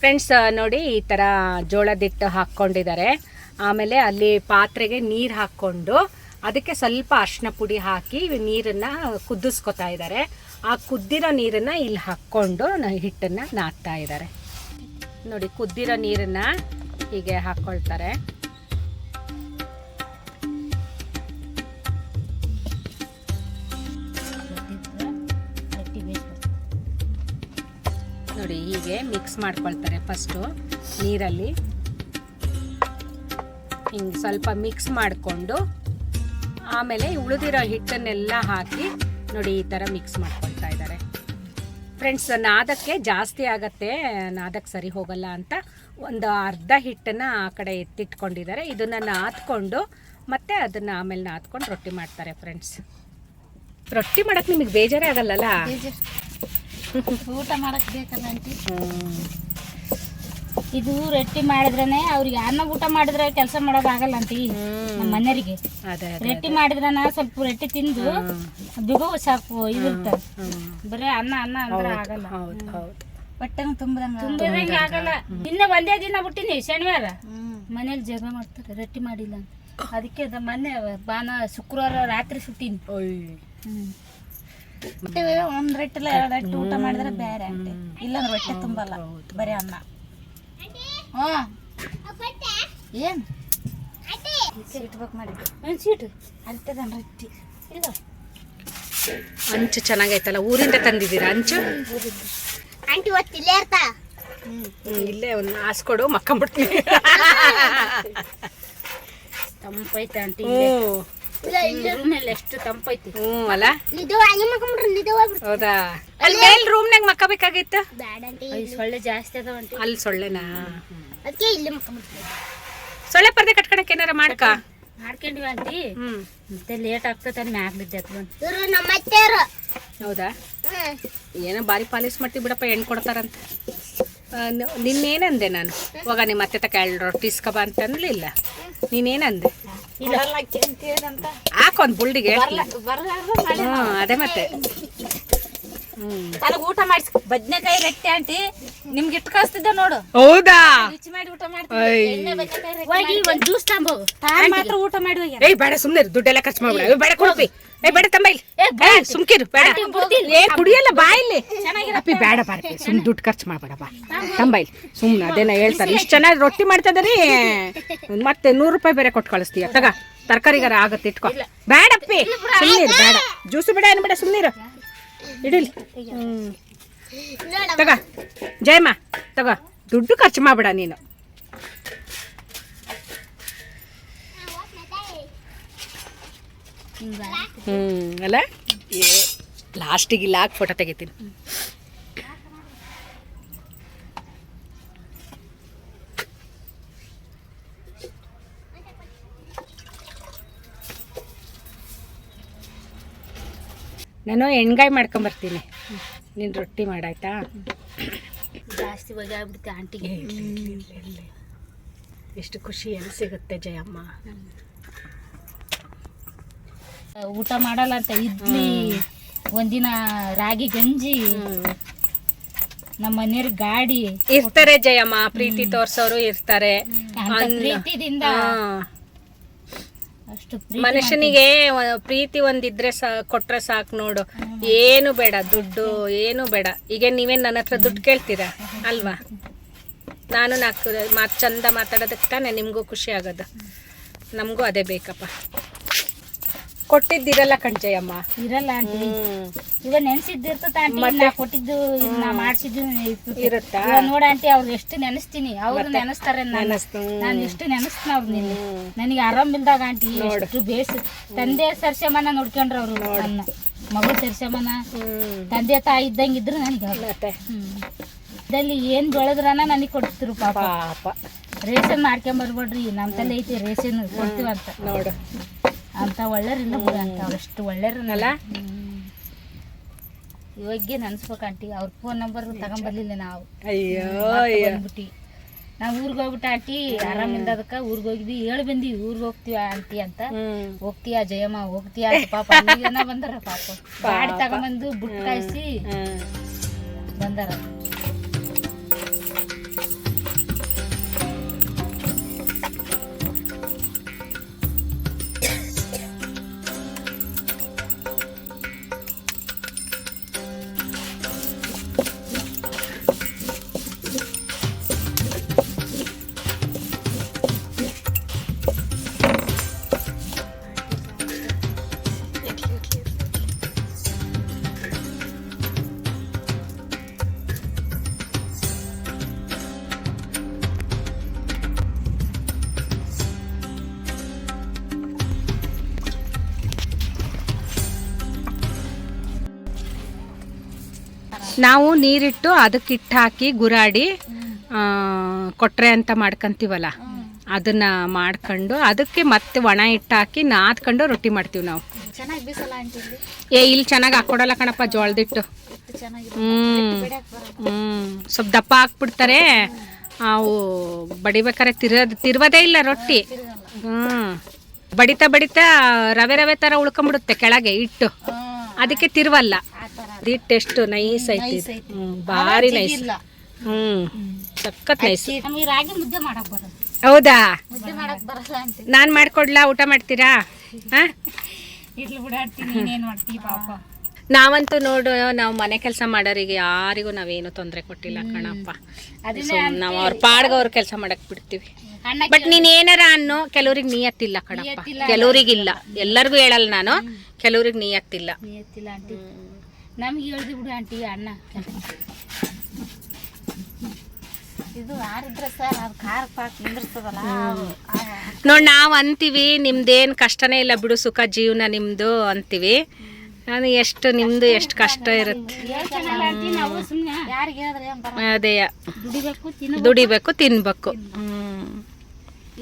Friends ನೋಡಿ ಈ ಥರ ಜೋಳದಿಟ್ಟು ಹಾಕ್ಕೊಂಡಿದ್ದಾರೆ. ಆಮೇಲೆ ಅಲ್ಲಿ ಪಾತ್ರೆಗೆ ನೀರು ಹಾಕ್ಕೊಂಡು ಅದಕ್ಕೆ ಸ್ವಲ್ಪ ಅರಿಶಿನ ಪುಡಿ ಹಾಕಿ ನೀರನ್ನು ಕುದಿಸ್ಕೊತಾ ಇದ್ದಾರೆ. ಆ ಕುದ್ದಿರೋ ನೀರನ್ನು ಇಲ್ಲಿ ಹಾಕ್ಕೊಂಡು ಹಿಟ್ಟನ್ನು ನಾದ್ತಾ ಇದ್ದಾರೆ. ನೋಡಿ ಕುದ್ದಿರೋ ನೀರನ್ನು ಹೀಗೆ ಹಾಕ್ಕೊಳ್ತಾರೆ. ನೋಡಿ ಹೀಗೆ ಮಿಕ್ಸ್ ಮಾಡ್ಕೊಳ್ತಾರೆ. ಫಸ್ಟು ನೀರಲ್ಲಿ ಹಿಂಗೆ ಸ್ವಲ್ಪ ಮಿಕ್ಸ್ ಮಾಡಿಕೊಂಡು ಆಮೇಲೆ ಉಳಿದಿರೋ ಹಿಟ್ಟನ್ನೆಲ್ಲ ಹಾಕಿ ನೋಡಿ ಈ ಥರ ಮಿಕ್ಸ್ ಮಾಡ್ಕೊಳ್ತಾ ಇದ್ದಾರೆ. ಫ್ರೆಂಡ್ಸ್ ನಾದಕ್ಕೆ ಜಾಸ್ತಿ ಆಗತ್ತೆ, ನಾದಕ್ಕೆ ಸರಿ ಹೋಗಲ್ಲ ಅಂತ ಒಂದು ಅರ್ಧ ಹಿಟ್ಟನ್ನು ಆ ಕಡೆ ಎತ್ತಿಟ್ಕೊಂಡಿದ್ದಾರೆ. ಇದನ್ನು ನಾದ್ಕೊಂಡು ಮತ್ತೆ ಅದನ್ನು ಆಮೇಲೆ ನಾದ್ಕೊಂಡು ರೊಟ್ಟಿ ಮಾಡ್ತಾರೆ. ಫ್ರೆಂಡ್ಸ್ ರೊಟ್ಟಿ ಮಾಡೋಕ್ಕೆ ನಿಮಗೆ ಬೇಜಾರೇ ಆಗಲ್ಲಲ್ಲ? ಊಟ ಮಾಡಕ್ ಬೇಕಲ್ಲ ಆಂಟಿ. ಇದು ರೊಟ್ಟಿ ಮಾಡಿದ್ರನೆ ಅವ್ರಿಗೆ ಅನ್ನ ಊಟ ಮಾಡಿದ್ರೆ ಕೆಲಸ ಮಾಡೋದಾಗಲ್ಲ ಆಂಟಿ. ನಮ್ಮ ಮನೆಯವರಿಗೆ ರೊಟ್ಟಿ ಮಾಡಿದ್ರನ ಸ್ವಲ್ಪ ರೊಟ್ಟಿ ತಿಂದು ಬಿಗು ಸಾಕು ಇದಿರ್ತಾರೆ. ಬರೀ ಅನ್ನ ಅನ್ನ ಅಂದ್ರೆ ಆಗಲ್ಲ. ಹೊಟ್ಟೆನು ತುಂಬದಂಗೆ ಆಗಲ್ಲ. ಇನ್ನ ಒಂದೇ ದಿನ ಬಿಟ್ಟಿನಿ ಶನಿವಾರ ಮನೇಲಿ ಜಗಳ ಮಾಡ್ತಾರೆ ರೊಟ್ಟಿ ಮಾಡಿಲ್ಲ ಅಂತ. ಅದಕ್ಕೆ ಮೊನ್ನೆ ಶುಕ್ರವಾರ ರಾತ್ರಿ ಸುಟ್ಟಿನಿ. ಒಂದ್ ರೊಟ್ಟಿಲ್ಲ ಎರಡು ರೊಟ್ಟಿ ಊಟ ಮಾಡಿದ್ರೆ ಬೇರೆ ಆಂಟಿ, ಇಲ್ಲಾಂದ್ರೆ ಹೊಟ್ಟೆ ತುಂಬಲ್ಲ ಬರೀ ಅನ್ನ. ಏನ್ ಸೀಟ್ ಬುಕ್ ಮಾಡಿದ್ದು ಸೀಟು ಅಲ್ತದನ್ ರೊಟ್ಟಿ ಇಲ್ಲ. ಅಂಚು ಚೆನ್ನಾಗೈತಲ್ಲ, ಊರಿಂದ ತಂದಿದ್ದೀರಾ ಅಂಚು? ಆಂಟಿ ಇಲ್ಲೇ ಇರ್ತಾ ಇಲ್ಲೇ ಒಂದು ಹಾಸ್ಕೊಡು ಮಕ್ಕಂಬಿಡ್ತೀನಿ. ತಂಪೈತೆ ಆಂಟಿ, ಎಷ್ಟು ತಂಪೈತಿ. ಅಲ್ಲ ಹೌದಾ? ಅಲ್ಲಿ ಮೇಲ್ ರೂಮ್ನಾಗ ಮಕ್ಕಬೇಕಾಗಿತ್ತು. ಸೊಳ್ಳೆ ಜಾಸ್ತಿ ಅದಾವ ಆಂಟಿ. ಅಲ್ಲಿ ಸೊಳ್ಳೆನಾ? ಅದಕ್ಕೆ ಇಲ್ಲಿ ಮಕ್ಕಂಬಿಡ್ತೀವಿ. ಸೊಳ್ಳೆ ಪರ್ದೆ ಕಟ್ಕೊಳಕ್ಕೆ ಏನಾರ ಮಾಡ್ಕೊಂಡಿವಿ ಆಂಟಿ. ಮತ್ತೆ ಲೇಟ್ ಆಗ್ತದೆ ಅಲ್ಲಿ ಮ್ಯಾಗ್ ಬಿದ್ದೈತೆ. ಹೌದಾ? ಏನೋ ಬಾರಿ ಪಾಲಿಸ್ ಮಾಡ್ತೀವಿ ಬಿಡಪ್ಪ, ಹೆಣ್ಣು ಕೊಡ್ತಾರಂತ. ನಿನ್ನೇನಂದೆ ನಾನು? ಹೋಗ ನಿಮ್ಮ ಅತ್ತೆ ತಕ 2 ರೊಟ್ಟಿ ಇಸ್ಕಬ ಅಂತ ಅನ್ಲಿಲ್ಲ? ನೀನೇನಂದೆ? ಹಾಕೊಂದ್ ಬುಳ್ಳಿಗೆ. ಅದೇ ಮತ್ತೆ ನನಗೆ ಊಟ ಮಾಡಿಸ್ ಬದ್ನೆಕಾಯಿ ರೊಟ್ಟಿ ಆಂಟಿ ನಿಮ್ಗೆ ಇಟ್ಟು ಕಳಿಸ್ತಿದ್ದೆ ನೋಡು. ಹೌದಾ? ರುಚಿ ಮಾಡಿ ಊಟ ಮಾಡ್ತೀವಿ. ಒಂದ್ ಜ್ಯೂಸ್ ತಗೊಂಬೋಗು ಮಾತ್ರ ಊಟ ಮಾಡುವ. ಏಯ್ ಬೇಡ ಸುಮ್ನೆ ದುಡ್ಡೆಲ್ಲ ಖರ್ಚು ಮಾಡ್ಬೇಡ. ಬೇಡ ಕೊಡ್ಬಿ. ಏ ಬೇಡ ತಂಬೈಲಿ ಸುಮ್ಕಿರು. ಬೇಡ ಏ ಕುಡಿಯಲ್ಲ ಬಾಯಿಲಿ. ಅಪ್ಪಿ ಬೇಡ ಬಾರಪಿ, ಸುಮ್ ದುಡ್ಡು ಖರ್ಚು ಮಾಡ್ಬೇಡ ಬಾ ತಂಬೈಲಿ ಸುಮ್ನೆ. ಅದೇನ ಹೇಳ್ತಾರೆ ಇಷ್ಟು ಚೆನ್ನಾಗಿ ರೊಟ್ಟಿ ಮಾಡ್ತಿದ್ದೀರಿ ಮತ್ತೆ 100 ರೂಪಾಯಿ ಬೇರೆ ಕೊಟ್ಟು ಕಳಿಸ್ತೀಯ. ತಗ ತರಕಾರಿಗಾರ ಆಗತ್ತೆ ಇಟ್ಕೊ. ಬೇಡಪ್ಪಿ ಸುಮ್ಮನಿರು. ಬೇಡ ಜ್ಯೂಸು ಬೇಡ ಏನು ಬೇಡ ಸುಮ್ಮನಿರು. ಇಡಿಲಿ ತಗ ಜಯಮ್ಮ ತಗ, ದುಡ್ಡು ಖರ್ಚು ಮಾಡ್ಬೇಡ ನೀನು. ಅಲ್ಲ ಲಾಸ್ಟಿಗೆ ಇಲ್ಲ ಹಾಕಿ ಫೋಟೋ ತೆಗಿತೀನಿ. ನಾನು ಎಣ್ಗಾಯಿ ಮಾಡ್ಕೊಂಬರ್ತೀನಿ, ನೀನು ರೊಟ್ಟಿ ಮಾಡಾಯ್ತಾ? ಜಾಸ್ತಿ ವಜಾ ಆಗ್ಬಿಡುತ್ತೆ ಆಂಟಿಗೆ. ಎಷ್ಟು ಖುಷಿ ಎಲ್ಲಿ ಸಿಗುತ್ತೆ ಜಯಮ್ಮ. ಊಟ ಮಾಡಲ್ಲ ಅಂತ ಇಡ್ಲಿ, ಒಂದಿನ ರಾಗಿ ಗಂಜಿ, ನಮ್ಮ ಮನೆಯವ್ರ ಗಾಡಿ ಇರ್ತಾರೆ ಜಯಮ್ಮ. ಪ್ರೀತಿ ತೋರ್ಸೋರು ಇರ್ತಾರೆ. ಪ್ರೀತಿದಿಂದ ಅಷ್ಟು ಮನುಷ್ಯನಿಗೆ ಪ್ರೀತಿ ಒಂದಿದ್ರೆ ಕೊಟ್ರೆ ಸಾಕು ನೋಡು. ಏನು ಬೇಡ, ದುಡ್ಡು ಏನು ಬೇಡ. ಈಗ ನೀವೇನು ನನ್ನ ಹತ್ರ ದುಡ್ಡು ಕೇಳ್ತೀರಾ ಅಲ್ವಾ? ನಾನು 4 ಚಂದ ಮಾತಾಡೋದಕ್ಕೆ ತಾನೆ ನಿಮಗೂ ಖುಷಿ ಆಗೋದು. ನಮಗೂ ಅದೇ ಬೇಕಪ್ಪ. ಕೊಟ್ಟಿದ್ದಿರಲ್ಲ ಕಣ್ಜಯಮ್ಮ, ಇರಲ್ಲ ಆಂಟಿ. ಇವಾಗ ನೆನ್ಸಿದ್ದಿರ್ತದ ಆಂಟಿ, ನಾ ಕೊಟ್ಟಿದ್ದು ನಾ ಮಾಡ್ಸಿದ್ದು ಇರುತ್ತಾ? ನೋಡ ಆಂಟಿ, ಅವ್ರು ಎಷ್ಟು ನೆನೆಸ್ತೀನಿ, ಅವ್ರು ನೆನೆಸ್ತಾರೆ, ನಾನು ಎಷ್ಟು ನೆನೆಸ್ತೀನಿ ಅವ್ರು. ನನಗೆ ಆರಾಮಿಲ್ದಾಗ ಆಂಟಿ ಎಷ್ಟು ಬೇಸು. ತಂದೆ ಸರ್ಸಮನ ನೋಡ್ಕೊಂಡ್ರ ಅವ್ರು, ನನ್ನ ಮಗು ಸರ್ಸಮನ ತಂದೆ ತಾಯಿ ಇದ್ದಂಗಿದ್ರು ನನಗೆ. ಇದಲ್ಲಿ ಏನ್ ಬೆಳೆದ್ರನ ನನಗೆ ಕೊಡ್ತಿರು ಪಾಪ. ರೇಷನ್ ಮಾಡ್ಕೊಂಬರ್ಬೇಡ್ರಿ, ನಮ್ಮ ತಲೆ ಐತಿ ರೇಷನ್ ಕೊಡ್ತೀವಂತ ನೋಡು. ಅಂತ ಒಳ್ಳೆಯರಿಲ್ಲ ಬಿಡ ಅಂತ, ಅವ್ರಷ್ಟು ಒಳ್ಳೆಯರನ್ನಲ್ಲ. ಇವಾಗೇ ನೆನ್ಸ್ಬೇಕು ಆಂಟಿ. ಅವ್ರ ಫೋನ್ ನಂಬರ್ ತಗೊಂಬರ್ಲಿಲ್ಲ ನಾವು. ಬಂದ್ಬಿಟ್ಟು ನಾವು ಊರಿಗೆ ಹೋಗ್ಬಿಟ್ಟು ಆಂಟಿ ಆರಾಮಿಲ್ದದಕ್ಕೆ ಊರಿಗೆ ಹೋಗಿದ್ವಿ. ಬಂದಿವಿ ಊರಿಗೆ ಹೋಗ್ತೀವ ಆಂಟಿ ಅಂತ. ಹೋಗ್ತೀಯ ಜಯಮ್ಮ ಹೋಗ್ತೀಯ ಅಂತ ಪಾಪ ಜನ ಬಂದಾರ. ಪಾಪ ಗಾಡಿ ತಗೊಂಬಂದು ಬುಟ್ಟು ಕಾಯಿಸಿ ಬಂದಾರ. ನಾವು ನೀರಿಟ್ಟು ಅದಕ್ಕೆ ಹಿಟ್ಟು ಹಾಕಿ ಗುರಾಡಿ ಕೊಟ್ರೆ ಅಂತ ಮಾಡ್ಕೊಂತೀವಲ್ಲ, ಅದನ್ನ ಮಾಡ್ಕೊಂಡು ಅದಕ್ಕೆ ಮತ್ತೆ ಒಣ ಹಿಟ್ಟು ಹಾಕಿ ನಾದ್ಕೊಂಡು ರೊಟ್ಟಿ ಮಾಡ್ತೀವಿ ನಾವು. ಚೆನ್ನಾಗಿ ಬೀಸಲ್ಲ ಆಂಟಿ ಇಲ್ಲಿ? ಇಲ್ಲಿ ಚೆನ್ನಾಗಿ ಹಾಕೊಡಲ್ಲ ಕಣಪ್ಪ ಜೋಳದಿಟ್ಟು. ಸ್ವಲ್ಪ ದಪ್ಪ ಹಾಕ್ಬಿಡ್ತಾರೆ, ಅವು ಬಡಿಬೇಕಾರೆ ತಿರ್ವದೇ ಇಲ್ಲ ರೊಟ್ಟಿ. ಬಡಿತಾ ಬಡಿತಾ ರವೆ ಥರ ಉಳ್ಕೊಂಬಿಡುತ್ತೆ ಕೆಳಗೆ ಹಿಟ್ಟು, ಅದಕ್ಕೆ ತಿರ್ವಲ್ಲ. ಹಿಟ್ಟು ಎಷ್ಟು ನೈಸ್ ಐತಿ, ಭಾರಿ ನೈಸ್. ಸಖತ್ ನೈಸ್. ರಾಗಿ ಮುದ್ದೆ ಮಾಡಕ್ ಬರೋದು. ಹೌದಾ? ಮುದ್ದೆ ಮಾಡಕ್ ಬರಲ್ಲ ಆಂಟಿ. ನಾನು ಮಾಡ್ಕೊಡ್ಲಾ? ಊಟ ಮಾಡ್ತೀರಾ? ಇರ್ಲಿ ಬಿಡಾಡ್ತೀನಿ, ನೀನೇನ್ ಮಾಡ್ತೀವಿ ಪಾಪ. ನಾವಂತೂ ನೋಡು, ನಾವು ಮನೆ ಕೆಲಸ ಮಾಡೋರಿಗೆ ಯಾರಿಗೂ ನಾವೇನು ತೊಂದರೆ ಕೊಟ್ಟಿಲ್ಲ ಕಣಪ್ಪ. ನಾವು ಅವ್ರ ಪಾಡ್ಗೆ ಅವ್ರ ಕೆಲಸ ಮಾಡಕ್ ಬಿಡ್ತೀವಿ. ಬಟ್ ನೀನ್ ಏನಾರ ಅನ್ನೋ, ಕೆಲವ್ರಿಗೆ ನಿಯತ್ತಿಲ್ಲ ಕಣಪ್ಪ, ಕೆಲವ್ರಿಗಿಲ್ಲ. ಎಲ್ಲರಿಗೂ ಹೇಳಲ್ಲ ನಾನು, ಕೆಲವ್ರಿಗೆ ನಿಯತ್ತಿಲ್ಲ. ನಿಯತ್ತಿಲ್ಲ ಆಂಟಿ, ನಮ್ಗೆ ಹೇಳ್ದಿ ಬಿಡು ಆಂಟಿ. ಅಣ್ಣ ಇದು ಯಾರಿದ್ರೆ ಸರ್ ಅದು ಖಾರ ಪಾಕ್ ನಿಂದಿರ್ತದಲ್ಲ ನೋಡ್, ನಾವ್ ಅಂತೀವಿ ನಿಮ್ದೇನ್ ಕಷ್ಟನೇ ಇಲ್ಲ ಬಿಡು, ಸುಖ ಜೀವನ ನಿಮ್ದು ಅಂತೀವಿ. ನಾನು ಎಷ್ಟು ನಿಮ್ದು ಎಷ್ಟು ಕಷ್ಟ ಇರುತ್ತೆ. ಅದೇ ದುಡಿಬೇಕು ತಿನ್ಬೇಕು.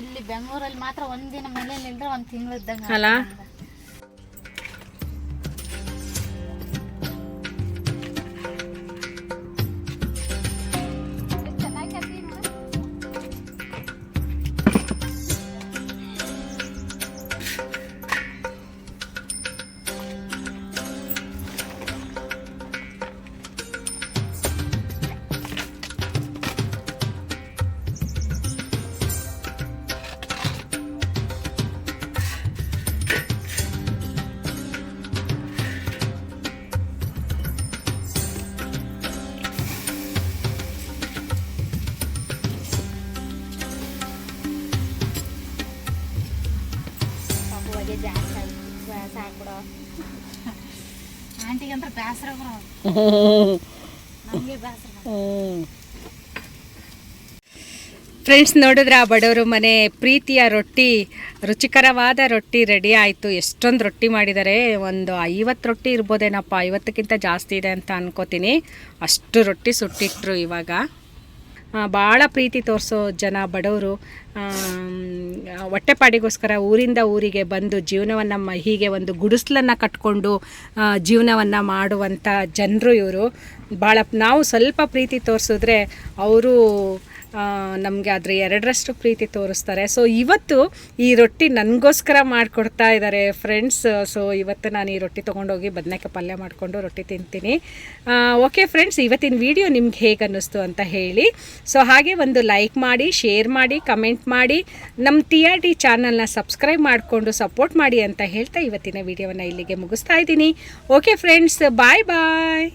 ಇಲ್ಲಿ ಬೆಂಗಳೂರಲ್ಲಿ ಮಾತ್ರ ಒಂದಿನ ಮನೇಲಿ ನಿಲ್ದ್ರೆ ಒಂದ್ ತಿಂಗಳು ಇದ್ದಂಗ ಅಲ್ಲ. ಆಂಟಿಗಂತ ಬೇಸರ ನಮಗೆ ಬೇಸರ. ಫ್ರೆಂಡ್ಸ್ ನೋಡಿದ್ರೆ ಆ ಬಡವರು ಮನೆ ಪ್ರೀತಿಯ ರೊಟ್ಟಿ, ರುಚಿಕರವಾದ ರೊಟ್ಟಿ ರೆಡಿ ಆಯಿತು. ಎಷ್ಟೊಂದು ರೊಟ್ಟಿ ಮಾಡಿದ್ದಾರೆ, ಒಂದು 50 ರೊಟ್ಟಿ ಇರ್ಬೋದೇನಪ್ಪ, 50ಕ್ಕಿಂತ ಜಾಸ್ತಿ ಇದೆ ಅಂತ ಅನ್ಕೋತೀನಿ. ಅಷ್ಟು ರೊಟ್ಟಿ ಸುಟ್ಟಿಟ್ರು. ಇವಾಗ ಭಾಳ ಪ್ರೀತಿ ತೋರಿಸೋ ಜನ ಬಡವರು, ಹೊಟ್ಟೆಪಾಡಿಗೋಸ್ಕರ ಊರಿಂದ ಊರಿಗೆ ಬಂದು ಜೀವನವನ್ನು ಹೀಗೆ ಒಂದು ಗುಡಿಸ್ಲನ್ನು ಕಟ್ಕೊಂಡು ಜೀವನವನ್ನು ಮಾಡುವಂಥ ಜನರು ಇವರು. ಭಾಳ ನಾವು ಸ್ವಲ್ಪ ಪ್ರೀತಿ ತೋರಿಸಿದ್ರೆ ಅವರು ನಮಗೆ ಅದರ 2ರಷ್ಟು ಪ್ರೀತಿ ತೋರಿಸ್ತಾರೆ. ಸೊ ಇವತ್ತು ಈ ರೊಟ್ಟಿ ನನಗೋಸ್ಕರ ಮಾಡಿಕೊಡ್ತಾ ಇದ್ದಾರೆ ಫ್ರೆಂಡ್ಸ್. ಸೊ ಇವತ್ತು ನಾನು ಈ ರೊಟ್ಟಿ ತೊಗೊಂಡೋಗಿ ಬದನೆಕಾಯಿ ಪಲ್ಯ ಮಾಡಿಕೊಂಡು ರೊಟ್ಟಿ ತಿಂತೀನಿ. ಓಕೆ ಫ್ರೆಂಡ್ಸ್, ಇವತ್ತಿನ ವಿಡಿಯೋ ನಿಮ್ಗೆ ಹೇಗೆ ಅನ್ನಿಸ್ತು ಅಂತ ಹೇಳಿ. ಸೊ ಹಾಗೆ ಒಂದು ಲೈಕ್ ಮಾಡಿ, ಶೇರ್ ಮಾಡಿ, ಕಮೆಂಟ್ ಮಾಡಿ, ನಮ್ಮ TRT ಚಾನಲ್ನ ಸಬ್ಸ್ಕ್ರೈಬ್ ಮಾಡಿಕೊಂಡು ಸಪೋರ್ಟ್ ಮಾಡಿ ಅಂತ ಹೇಳ್ತಾ ಇವತ್ತಿನ ವಿಡಿಯೋವನ್ನು ಇಲ್ಲಿಗೆ ಮುಗಿಸ್ತಾ ಇದ್ದೀನಿ. ಓಕೆ ಫ್ರೆಂಡ್ಸ್, ಬಾಯ್ ಬಾಯ್.